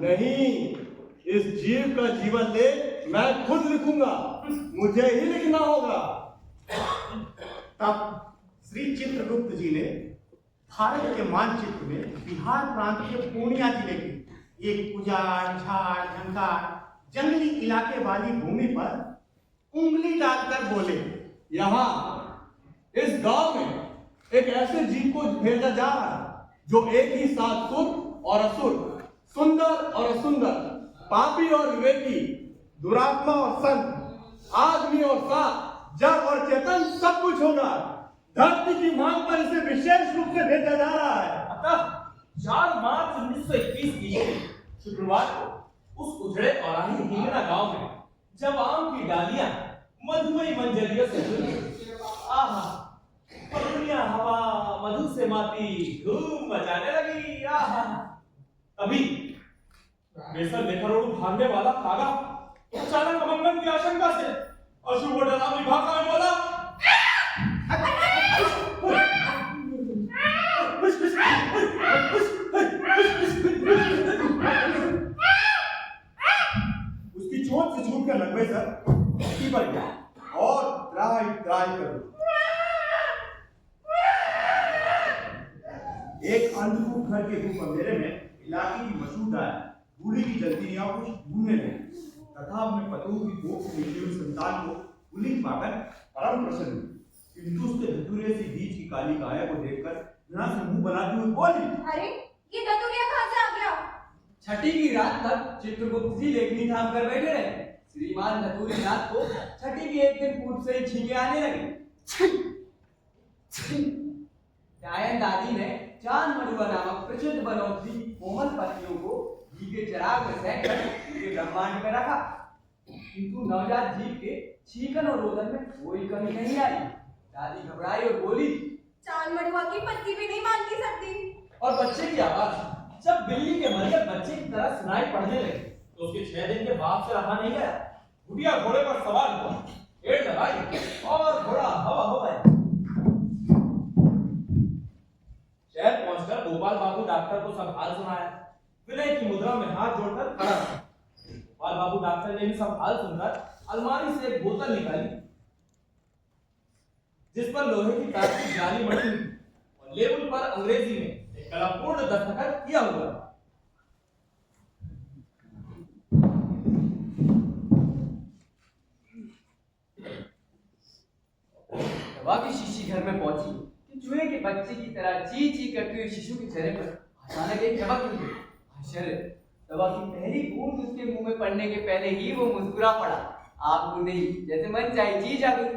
नहीं, इस जीव का जीवन लेख मैं खुद लिखूंगा, मुझे ही लिखना होगा। तब श्री चित्रगुप्त जी ने भारत के मानचित्र में बिहार प्रांत के पूर्णिया जिले के एक उजाड़, झाड़, झंकार, जंगली इलाके वाली भूमि पर उंगली डालकर बोले, यहाँ इस गांव में एक ऐसे जीव को भेजा जा रहा है जो एक ही साथ सुर और असुर, सुंदर और असुंदर, पापी और विवेकी, दुरात्मा और संत, आदमी और सांप, जड़ और चेतन सब कुछ होगा। धरती की मांग पर इसे विशेष रूप से भेजा जा रहा है। अतः 4 मार्च 1921 की शुक्रवार को उस उजड़े और हिंगना गांव में जब आम की डालियां मधुमयी मंजरियों से जुड़ी, आहा, पूर्णिया हवा मधु से माती धूम मचाने लगी। आहा, तभी बेसन लेकर उड़ भागने वाला कागा अचानक अमंगल की आशंका से अशुभ और डरावनी भाषा में बोला, उसकी चोट से छूट कर लगवे सर धरती पर गया और त्राई त्राई कर एक अंधकूप घर के धूप अंधेरे में इलाके की मशहूर गाय बूढ़ी की जल्दियां कुछ ढूंढने लगी तथा अपने पतों की कोख से निकली हुई संतान को उलिट पाकर परम प्रसन्न हुई, किंतु उसके धतूरे से बीच की काली गाय को देखकर घृणा से मुंह बनाते हुए बोली, अरे ये धतूरिया कहाँ से आ गया? छठी की रात तक चित्रगुप्त जी लेखनी थाम कर बैठे रहे। श्रीमान नथुरी नाथ को छठी के एक दिन पूर्व से ही छींके आने लगी। डायन दादी ने चांद मड़ुआ नामक प्रसिद्ध बनौटी कोमल पत्तियों को घी के चिराग में सेंक कर उनके ब्रह्मांड में रखा, किंतु नवजात जीव के छींकन और रोदन में कोई कमी नहीं आई। दादी घबराई और बोली, चांद मड़ुआ की पत्ती भी नहीं मानती सकती। और बच्चे की आवाज जब बिल्ली के मरियम बच्चे की तरह सुनाई पड़ने लगी तो उसके 6 दिन के बाद से रहा नहीं गया। घुटिया घोड़े पर सवार हुआ, एड़ लगाई और घोड़ा हवा हो गया। शहर पहुंचकर गोपाल बाबू डॉक्टर को सब हाल सुनाया। विनय की मुद्रा में हाथ जोड़कर खड़ा रहा। गोपाल बाबू डॉक्टर ने भी सब हाल सुनकर अलमारी से एक बोतल निकाली जिस पर लोहे की तार की जाली मड़ी हुई और लेबल पर अंग्रेजी में एक कलापूर्ण दस्तखत किया हुआ। दवा की शीशी घर में पहुंची कि चूहे के बच्चे की तरह ची ची करते हुए शिशु के चेहरे पर अचानक एक झपक हुई। आश्चर्य! दवा की पहली बूंद उसके मुंह में पड़ने के पहले ही वो मुस्कुरा पड़ा। आंख मूंदे ही जैसे मन चाहे चीज आ गई।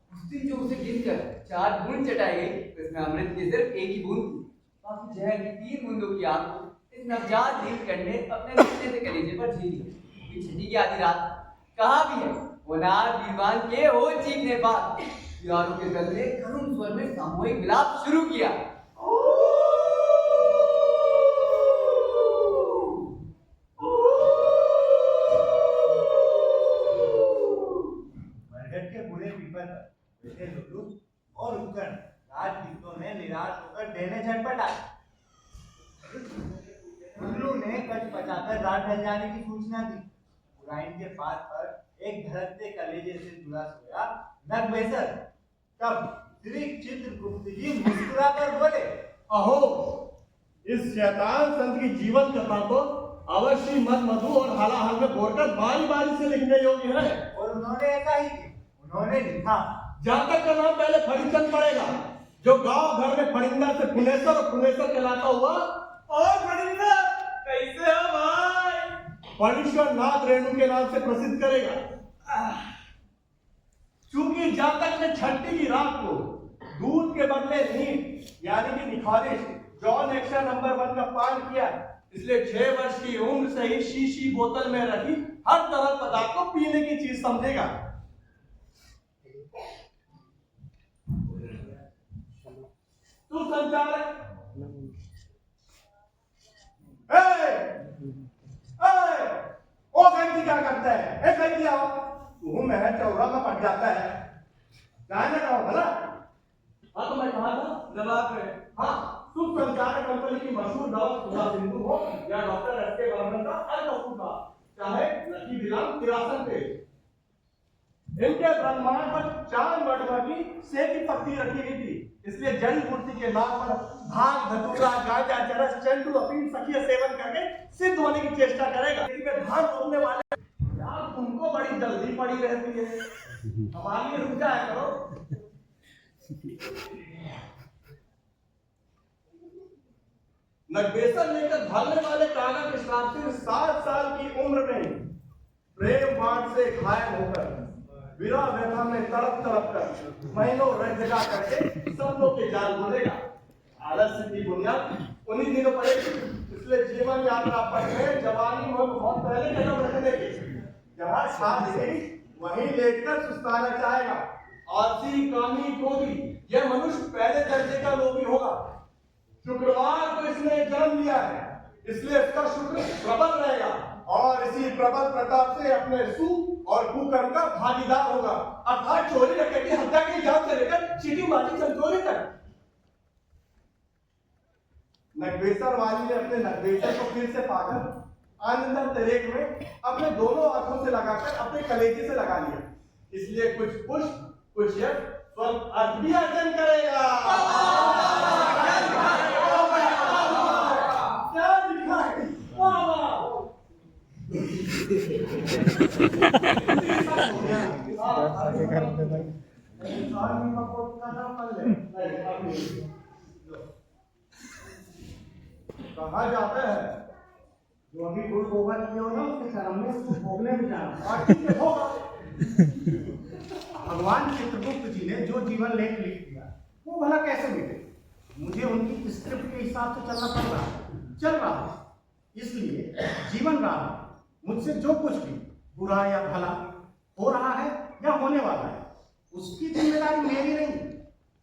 उस दिन जो उसे गिनकर 4 बूंद चटाई गई उसमें अमृत की सिर्फ एक ही बूंद थी। बाकी जहर की 3 बूंदों की आग को इस नवजात नीलकंठ ने अपने नीचे से कलेजे पर झील ली। छठी की आधी रात कहा भी है वो नार दीवान के हो चीखने पर यारों के दल ने करुण स्वर में सामूहिक विलाप शुरू किया। बरगद के बूढ़े पीपल पर बैठे लुल्लू और उपकरण राजगीतों ने निराश होकर देने झटपटा। लुल्लू ने कच पचाकर रात ढल जाने की सूचना दी। पुराइन के पास पर एक धड़कते कलेजे से जुड़ा सोया नगबेसर। तब श्री चित्रगुप्त जी मुस्कुराकर बोले, अहो, इस शैतान संत की जीवन कथा को अवश्य मत मधु और हालाहल में बोलकर बारी बारी से लिखने योग्य है। और उन्होंने ऐसा ही किया। उन्होंने लिखा, जातक का नाम पहले फणिचंद पड़ेगा, जो गांव घर में फणिंदर से फुनेश्वर और फुनेश्वर कहलाता हुआ। और फणिंदर कैसे हो भाई? फणीश्वर नाथ रेणु के नाम से प्रसिद्ध करेगा। चूंकि जातक ने छठी की रात को दूध के बदले नीट यानी कि निखारिश जॉन एक्शन नंबर 1 का पान किया, इसलिए 6 वर्ष की उम्र से ही शीशी बोतल में रखी हर तरह पदार्थ को पीने की चीज समझेगा। तू संचालक, ओ घंटी क्या करता है? घंटी आओ, तू महल चौरा में पड़ जाता है। जाने का भला। हाँ तो मैं कहा था जवाब है। हाँ, सुख संचार कंपनी की मशहूर दवा सुधा सिंधु हो या डॉक्टर एस के वर्मन का अल्ट्रासुधा, चाहे लकी दिलाम किरासन पे, इनके ब्रह्मांड पर चांद मड़ुआ की सेब की पत्ती रखी गई थी। इसलिए जड़ी बूटी के नाम पर भाग धतूरा गांजा चरस चंडू अफीम सखिया सेवन करके सिद्ध होने की चेष्टा करेगा। इनके धान रोकने वाले यार तुमको बड़ी जल्दी पड़ी रहती है, हमारे लिए रुक जाया करो। नगबेसर लेकर भागने वाले कागा के श्राप से 7 साल की उम्र में प्रेम बाण से घायल होकर विरह व्यथा में तड़प तड़प कर महीनों रंजगा करके सब लोग के जाल बोलेगा। आलस्य की बुनियाद उन्हीं दिनों पड़ेगी। इसलिए जीवन यात्रा पर में जवानी में बहुत पहले कदम रखने की, जहाँ साथ गई वहीं लेटकर सुस्ताना चाहेगा। आलसी कामी क्रोधी यह मनुष्य पहले दर्जे का लोभी होगा। शुक्रवार को इसने जन्म लिया है, इसलिए इसका शुक्र प्रबल रहेगा और इसी प्रबल प्रताप से अपने सु और कुकर्म का भागीदार होगा, अर्थात चोरी डकैती हत्या की जान से लेकर चीटीबाजी चंचोरी तक। नगवेसर वाली ने अपने नगवेसर को फिर से पाकर आनंद तरेक में अपने दोनों हाथों से लगाकर अपने कलेजे से लगा लिया। इसलिए कुछ पुष्प कुछ यश स्वल्प अर्थ भी अर्जन करेगा। क्या लिखा है? वाह वाह। कहा जाता है जो अभी गुड़ गोबर किए हो ना उसके शर्म में उसको भोगने में जाना और ठीक है होगा। भगवान चित्रगुप्त जी ने जो जीवन लेख लिख दिया वो भला कैसे मिटे? मुझे उनकी स्क्रिप्ट के हिसाब से चलना पड़ रहा है, चल रहा है। इसलिए जीवन रहा मुझसे जो कुछ भी बुरा या भला हो रहा है या होने वाला है उसकी जिम्मेदारी मेरी नहीं,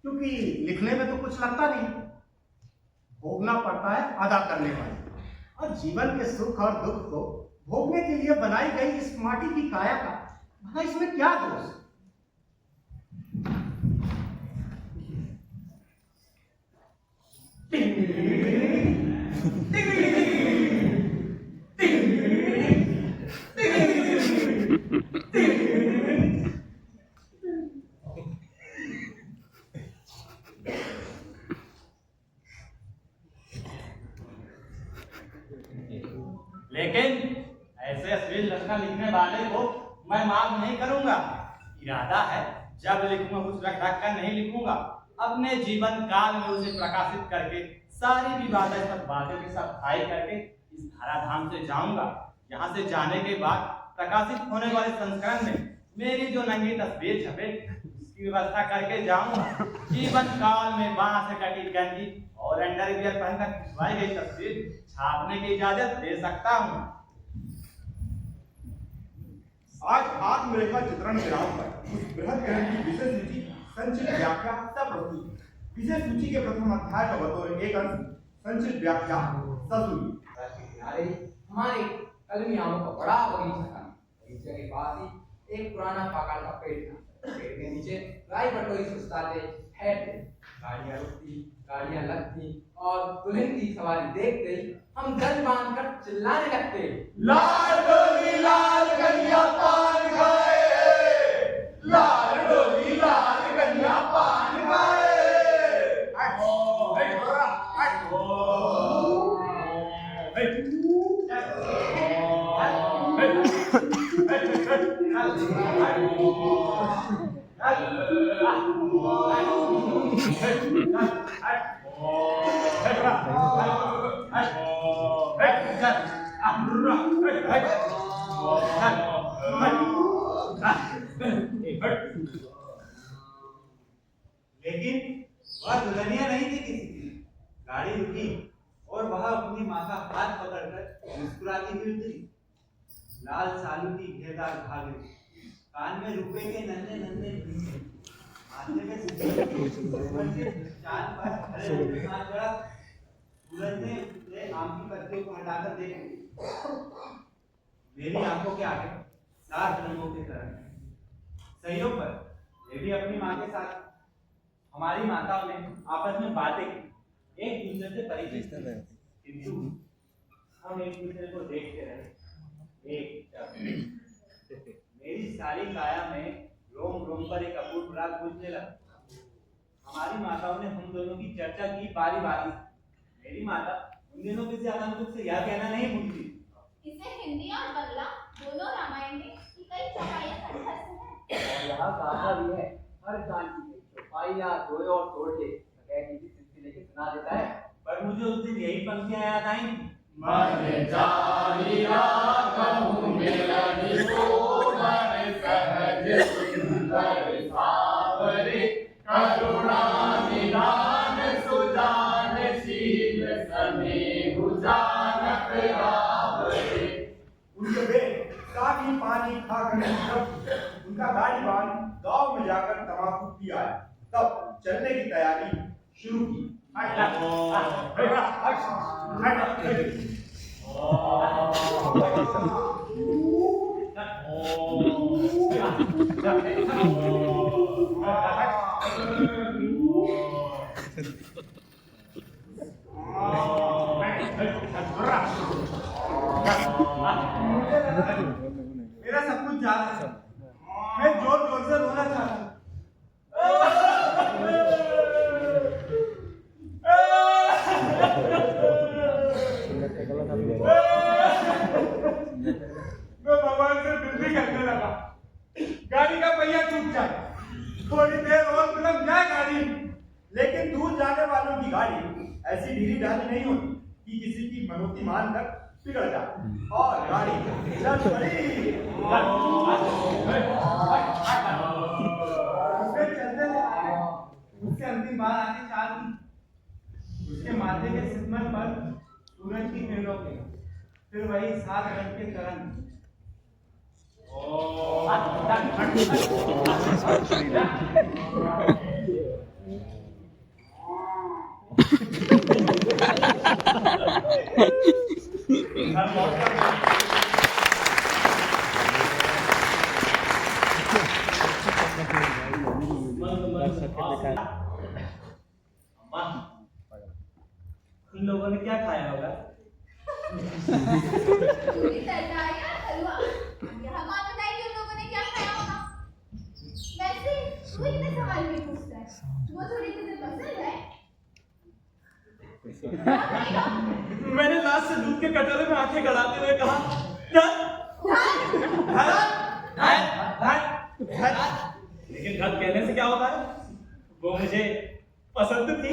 क्योंकि लिखने में तो कुछ लगता नहीं, भोगना पड़ता है अदा करने वाले। और जीवन के सुख और दुख को भोगने के लिए बनाई गई इस माटी की काया का भला इसमें क्या दोष? लेकिन ऐसे अश्लील रचना लिखने वाले को मैं माफ नहीं करूंगा। इरादा है जब लिखूंगा कुछ रख रख कर नहीं लिखूंगा। अपने जीवन काल में उसे प्रकाशित करके सारी विवादास्पद बातों के साथ खाई करके इस धराधाम से जाऊंगा। यहाँ से जाने के बाद प्रकाशित होने वाले संस्करण में मेरी जो नंगी तस्वीर छपे उसकी व्यवस्था करके जाऊंगा। जीवन काल में बांह से कटी गंजी और अंडरवियर पहनकर खिंचवाई गई तस्वीर छापने की इजाजत दे सकता हूँ। आज आत्मरेखा चित्रण विराम पर उस बृहद ग्रंथ की विशेष सूची संक्षिप्त व्याख्या सब प्रस्तुत है। विशेष सूची के प्रथम अध्याय का बतौर एक अंश संक्षिप्त व्याख्या किनारे हमारे कलमी आमों का बड़ा बगीचा था। बगीचे के पास ही एक पुराना पाकड़ का पेड़ था। पेड़ के नीचे गाय बटोरी सुस्ताते ठहरते, गाड़ियां रुकती, गाड़ियां लगती और दुल्हन की सवारी देखते ही हम गल बांधकर चिल्लाने लगते, लाल डोली लाल कन्या पान खाए, लाल डोली लाल कन्या पान खाए। लेकिन वह दुल्हनिया नहीं थी किसी की। गाड़ी रुकी और वह अपनी माँ का हाथ पकड़कर मुस्कुराती हुई उतरी। लाल सालू की घेरदार घाघरी, कान में रुपए के नन्हे नन्हे झुमके, माथे में चांद पर हरे रंग का जड़ा। दुल्हन ने आम की पत्तियों को हटाकर देखा। मेरी आंखों के आगे 7 रंगों के तरह सहयोग पर ये भी अपनी माँ के साथ हमारी माताओं ने आपस में बातें की, एक दूसरे से परिचित थे, किंतु हम एक दूसरे को देखते रहे। मेरी सारी काया में रोम रोम पर एक अपूर्व राग गूंजने लगा। हमारी माताओं ने हम दोनों की चर्चा की बारी बारी। मेरी माता उन दिनों किसी आनंद से यह कहना नहीं भूलती, इसे हिंदी और बंगला दोनों रामायण में कई चौपाइयां कंठस्थ हैं। और यहाँ कहा भी है, हर जान की चौपाइयां धोए और तोड़ के बगैर किसी सिलसिले के सुना देता है। पर मुझे उस दिन यही पंक्तियां याद आई। मन चाहिया कहूँ मिलन सोमन सहज सुंदर सावरे, करुणा निदान सुजान शील स्नेह जानक रावरे। उनके बेट काफी पानी खाकर जब उनका गाड़ी बांध गांव में जाकर तंबाकू पिया, तब चलने की तैयारी शुरू की। मेरा सब कुछ याद है। मैं जोर जोर से रोना चाहता हूँ। मैं भगवान से विनती करने लगा, गाड़ी का पहिया टूट जाए, थोड़ी देर और फिल्म जाए गाड़ी। लेकिन दूर जाने वालों की गाड़ी ऐसी ढीली ढाली नहीं होती कि किसी की मनोती मानकर बिगड़ जा और गाड़ी चल पड़ी। उसके चलते उसके अंतिम बार आने चाल थी। उसके माथे के सिमर पर सूरज की किरणों के फिर वही 7 रंग के तरंग। अम्मा, उन लोगों ने क्या खाया होगा? पूरी तरकारी और हलवा। यहाँ कौन बताएगी उन लोगों ने क्या खाया होगा? वैसे तू इतने सवाल क्यों पूछता है? वो थोड़ी तुझे पसंद है? क्या कहेगा? मैंने लास्ट से दूध के कटोरे में आंखें गड़ाते हुए कहा, "धत, धत।" लेकिन धत कहने से क्या होता है? वो मुझे पसंद थी।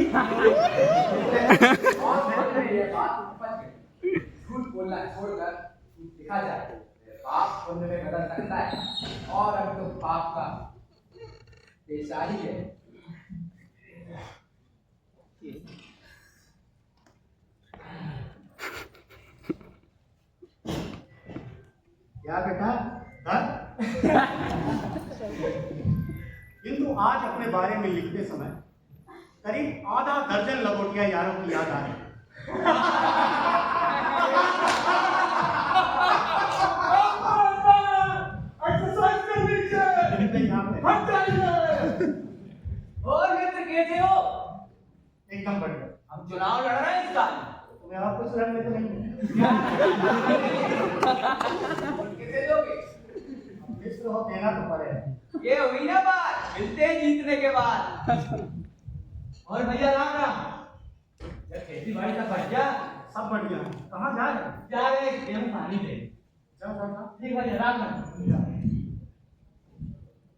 और मैं ये बात समझ गई। झूठ बोलना छोड़कर दिखा जाए पाप पुण्य में बदल सकता है और अब तो पाप का पेशा ही है। क्या बेटा धन? किंतु आज अपने बारे में लिखते समय करीब आधा दर्जन लंगोटिया यारों की याद आ रही। एक्सरसाइज करनी चाहिए। हम चाहिए। और मित्र कैसे हो? एकदम बढ़िया। हम चुनाव लड़ रहे हैं इस साल। तुम्हें और कुछ लड़ने को नहीं किसे दोगे? मित्र हो देना तो पड़ेगा। ये हुई ना बात मिलते हैं जीतने के बाद। और भैया राम राम। जब खेती बाड़ी का बढ़िया सब बढ़िया। कहाँ जा रहे? जा रहे हैं गेहूं पानी दे। जाओ जाओ जाओ। ठीक है राम राम।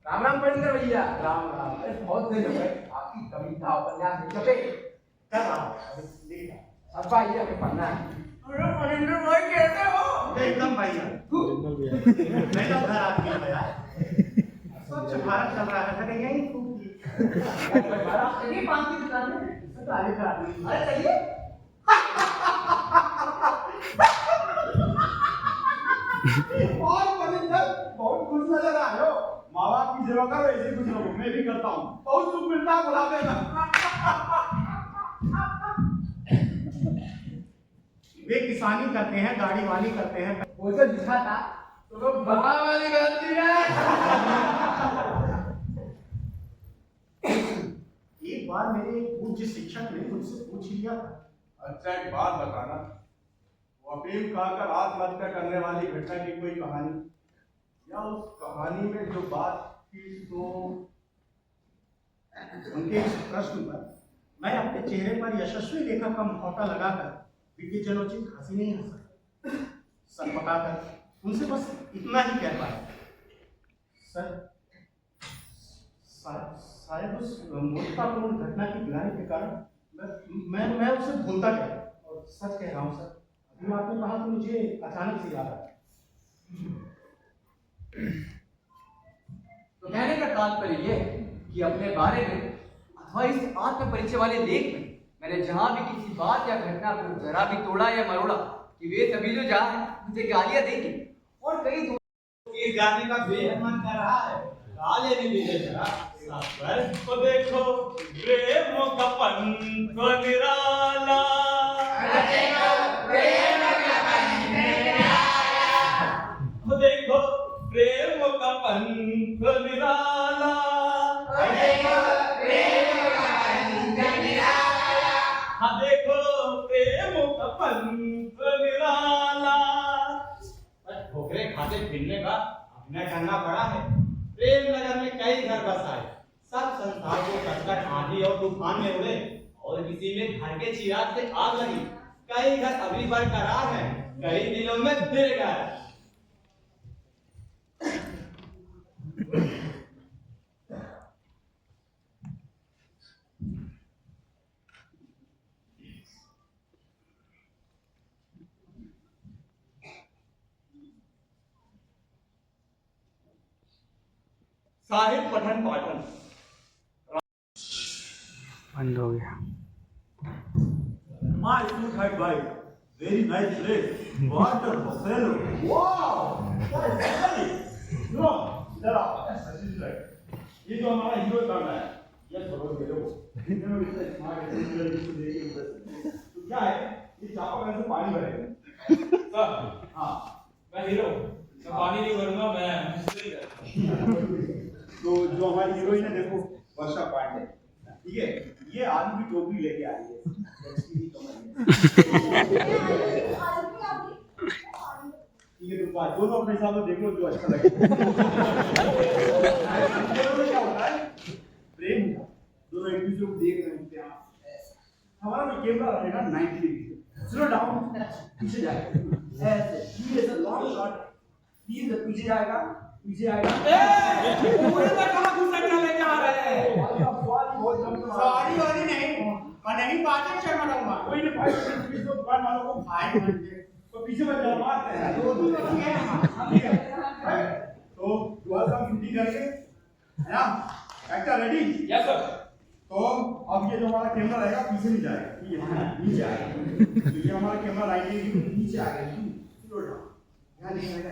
राम राम पंडित भैया। राम राम। अरे बहुत दिन हो गए आपकी कविता उपन्यास में छपे। कर रहा हूँ लिख रहा अब भाई हमें पढ़ना है। अरे पंडित भाई कैसे हो? हूँ। एकदम बढ़िया। मैं तो घर आदमी हूँ यार। स्वच्छ भारत चल रहा है था यही खूब की। चलिए पान की दुकान में। तारीफ का आदमी। अरे चलिए। और मनिंदर बहुत खुश नजर आ रहे हो। माँ बाप की सेवा करो, ऐसे कुछ लोग मैं भी करता हूँ। बहुत सुख मिलता है बुलावे में। वे किसानी करते हैं, गाड़ी वाली करते हैं। वो जो लिखा था तो वो बड़ा वाली गलती है। एक बार मेरे एक पूज्य शिक्षक ने मुझसे पूछ लिया था। अच्छा एक बात बताना, वो अफीम खाकर आत्महत्या करने वाली घटना की कोई कहानी या उस कहानी में जो बात थी तो उनके इस प्रश्न पर मैं अपने चेहरे पर यशस्वी रेखा का मुखौटा लगाकर विद्यजनोचित हंसी नहीं हंसा। सर पकाकर उनसे बस इतना ही कह पाया, सर शायद उस मूर्खतापूर्ण घटना की गिरानी के कारण मैं उसे भूलता गया। और सच कह रहा हूँ सर, अभी आपने कहा तो मुझे अचानक से याद आया। तो कहने का तात्पर्य ये है कि अपने बारे में अथवा इस आत्म परिचय वाले लेख में मैंने जहां भी किसी बात या घटना को जरा भी तोड़ा या मरोड़ा कि वे सभी जो जहाँ हैं मुझे गालियां देंगे और कई ये गाने का बेहद मन कर रहा है। गाले में भी दे जरा पर तो देखो प्रेम का पंख निराला। देखो प्रेम का पंख निराला। हाँ देखो प्रेम का पंख निराला। ठोकरे खाते फिरने का अभिनय करना पड़ा है। प्रेम नगर में कई घर बसाए, सब संसार को कसकर आंधी और तूफान में उड़े और किसी में घर के चिराग से आग लगी। कई घर अभी बरकरार हैं, कई दिलों में दिल गए। साहिब पठन पाठन। बंद हो गया। My food had bite. Very nice place. What a buffalo. Wow! What is happening? No, इधर आओ। ये जो हमारा हीरो काम है, ये समझ गए हो। इन्होंने इतना स्मार्ट है, इसको देखिए। तो क्या है? ये चापाकल से पानी भरेगा। सर, हाँ। मैं हीरो, मैं पानी नहीं भरूंगा, मैं मिस्त्री कर। तो जो हमारी हीरोइन है देखो, वर्षा पांडे। ठीक है, ये आलू की टोकरी लेके आई है। ठीक है, तो दोनों अपने हिसाब से देख लो जो अच्छा लगे। दोनों क्या होता है? प्रेम होता है। दोनों एक दूसरे को देख रहे होते हैं। हमारा जो कैमरा रहेगा 90 डिग्री। स्लो डाउन, पीछे जाएगा। ऐसे, ये लॉन्ग शॉट। प्लीज पीछे जाएगा, पीछे आएगा। पूरे में कहाँ घुसा चले जा रहे हैं? सॉरी वाली नहीं, और नहीं पाचन शर्मा रहूंगा। कोई नहीं, 5 मिनट प्लीज तो दुकान वालों को 5 मिनट तो पीछे मत जाओ, मारते हैं। दो बच गए हम। ठीक है, तो दुआ का शूटिंग करके, है ना? Actor ready? Yes sir. तो अब ये जो हमारा कैमरा रहेगा पीछे नहीं जाएगा, ठीक है, नीचे आएगा। तो ये हमारा कैमरा राइट है, नीचे आ गया। स्लो डाउन, ध्यान नहीं रहेगा।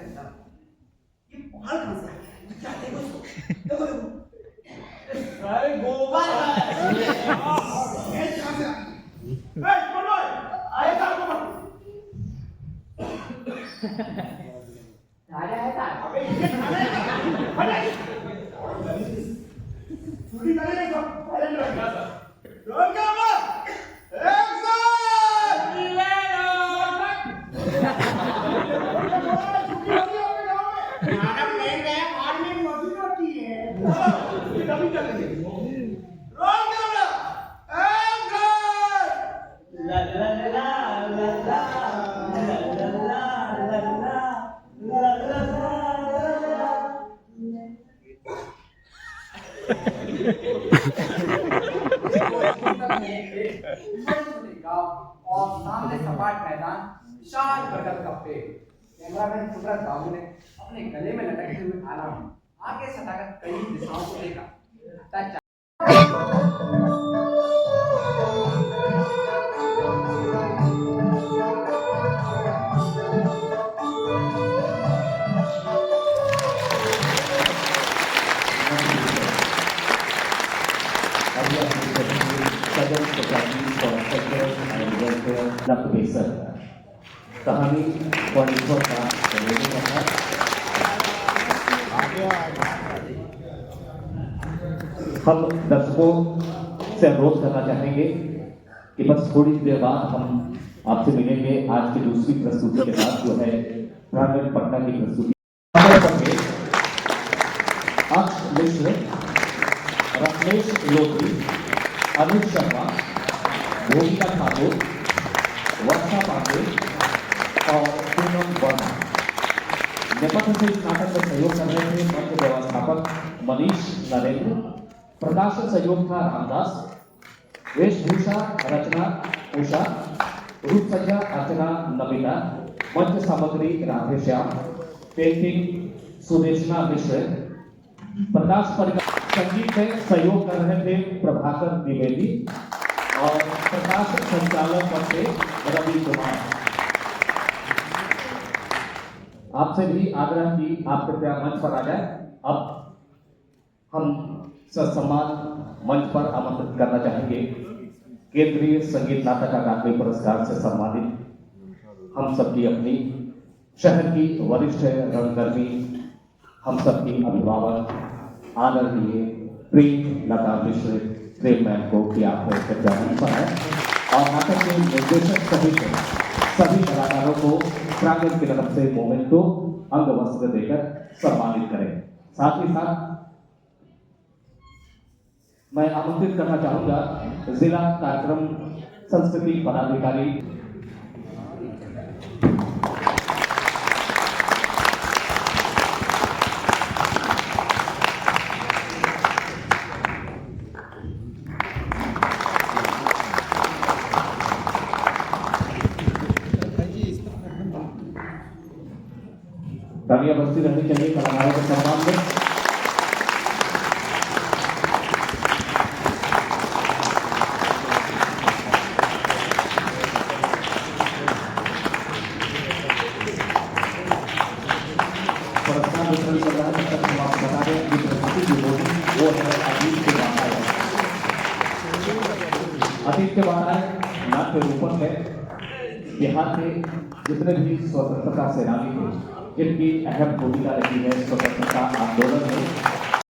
ये बाहर कहां से आया? क्या देखो इसको, देखो देखो। अरे गोबर ये कहां से आया? ए कौन है? आए साहब को राजा है साहब। अबे ये खाने शूटिंग करेंगे सब, साइलेंट रहिएगा सर। Role camera, action! ले लो। हमारा प्लेन गया, बाद में मोटी रोटी है। ये कभी चलेंगे। Roll camera, action! ला ला ला ला ला ला ला ला ला ला ला। और सामने सपाट मैदान, विशाल बरगद का पेड़। कैमरामैन कुदरत बाबू ने अपने गले में लटकते हुए आला में आगे सटाकर कई दिशाओं को देखा। कहानी पॉलिटिक्स का हम दर्शकों से अनुरोध करना चाहेंगे कि बस थोड़ी देर बाद हम आपसे मिलेंगे आज की दूसरी प्रस्तुति के साथ, जो है प्रांगण पटना की प्रस्तुति। अक्ष मिश्र, रत्नेश लोधी, अनिल शर्मा, भूमिका ठाकुर, वर्षा पांडे और पूनम वर्मा नेपथ्य से इस नाटक में सहयोग कर रहे थे। मंच व्यवस्थापक मनीष नरेंद्र, प्रकाशन सहयोग था रामदास, वेशभूषा रचना उषा, रूपसज्जा अर्चना नमिता, मंच सामग्री राधेश्याम, पेंटिंग सुदेशना मिश्र, प्रकाश परिवार, संगीत में सहयोग कर रहे थे प्रभाकर द्विवेदी और प्रकाश संचालन पर थे रवि कुमार। आपसे भी आग्रह की आप कृपया मंच पर आ जाए। अब हम ससम्मान मंच पर आमंत्रित करना चाहेंगे केंद्रीय संगीत नाटक अकादमी पुरस्कार से सम्मानित हम सबकी अपनी शहर की वरिष्ठ रंगकर्मी, हम सबकी अभिभावक आदरणीय प्रेम लता मिश्र प्रेम मैम को कि आप मंच पर है और नाटक के निर्देशक सहित सभी कलाकारों को प्रांगण की तरफ से मोमेंटो अंग वस्त्र देकर सम्मानित करें। साथ ही साथ मैं आमंत्रित करना चाहूंगा जिला कार्यक्रम संस्कृति पदाधिकारी तालियां बजती रहनी चाहिए कलाकारों के सम्मान में। पुरस्कार वितरण चल रहा है, तब तक हम आपको बता दें कि प्रस्तुति जो होगी वो है अतीत के बाहर। अतीत के बाहर नाट्य रूपक है। बिहार के जितने भी स्वतंत्रता सेनानी थे, जिनकी अहम भूमिका रही है स्वतंत्रता आंदोलन में,